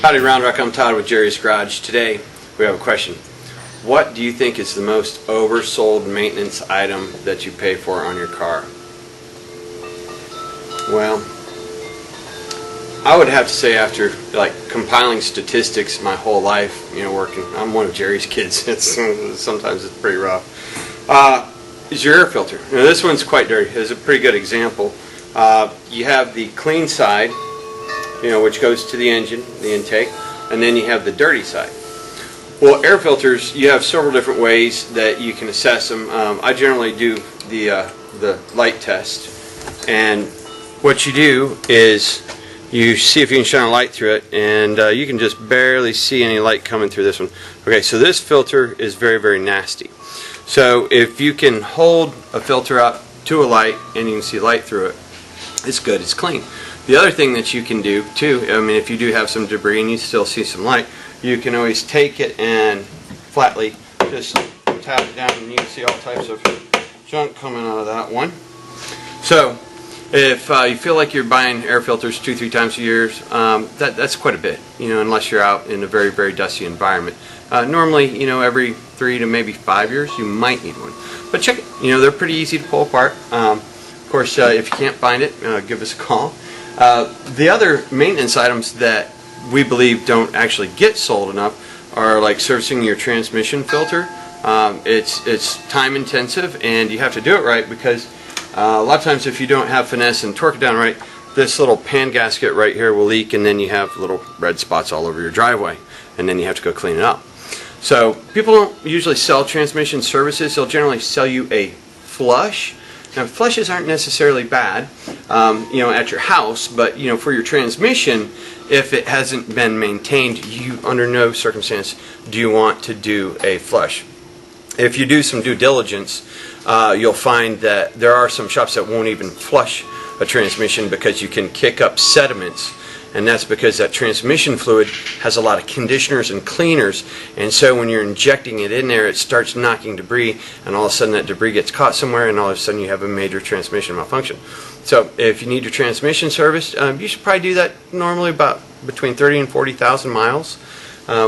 Howdy Round Rock, I'm Todd with Jerry's Garage. Today we have a question. What do you think is the most oversold maintenance item that you pay for on your car? Well, I would have to say, after compiling statistics my whole life, working, I'm one of Jerry's kids, sometimes it's pretty rough, is your air filter. Now, this one's quite dirty. It's a pretty good example. You have the clean side, which goes to the engine, the intake, and then you have the dirty side. Well, air filters, you have several different ways that you can assess them. I generally do the light test, and what you do is you see if you can shine a light through it, and you can just barely see any light coming through this one. Okay, so this filter is very, very nasty. So if you can hold a filter up to a light and you can see light through it, it's good, it's clean. The other thing that you can do too, if you do have some debris and you still see some light, you can always take it and flatly just tap it down, and you can see all types of junk coming out of that one. So if you feel like you're buying air filters 2-3 times a year, that's quite a bit, unless you're out in a very, very dusty environment. Normally, every 3 to maybe 5 years you might need one. But check it, they're pretty easy to pull apart. Of course, if you can't find it, give us a call. The other maintenance items that we believe don't actually get sold enough are like servicing your transmission filter. It's time intensive, and you have to do it right, because a lot of times if you don't have finesse and torque it down right, this little pan gasket right here will leak, and then you have little red spots all over your driveway, and then you have to go clean it up. So people don't usually sell transmission services. They'll generally sell you a flush. Now, flushes aren't necessarily bad, at your house, but for your transmission, if it hasn't been maintained, you under no circumstance do you want to do a flush. If you do some due diligence, you'll find that there are some shops that won't even flush a transmission because you can kick up sediments. And that's because that transmission fluid has a lot of conditioners and cleaners, and so when you're injecting it in there, it starts knocking debris, and all of a sudden that debris gets caught somewhere, and all of a sudden you have a major transmission malfunction. So if you need your transmission serviced, you should probably do that normally about between 30 and 40,000 miles.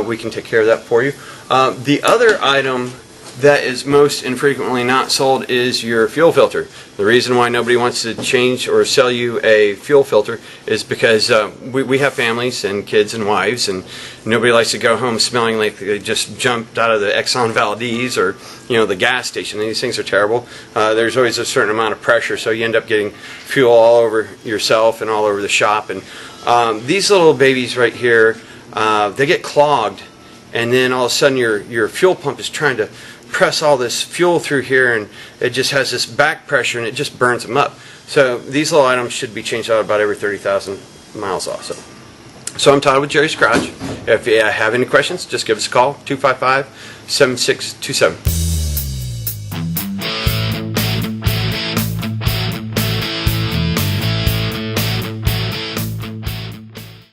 We can take care of that for you. The other item that is most infrequently not sold is your fuel filter. The reason why nobody wants to change or sell you a fuel filter is because we have families and kids and wives, and nobody likes to go home smelling like they just jumped out of the Exxon Valdez or the gas station. These things are terrible. There's always a certain amount of pressure, so you end up getting fuel all over yourself and all over the shop. And these little babies right here, they get clogged, and then all of a sudden your fuel pump is trying to press all this fuel through here, and it just has this back pressure, and it just burns them up. So these little items should be changed out about every 30,000 miles also. So I'm Todd with Jerry's Garage. If you have any questions, just give us a call, 255-7627.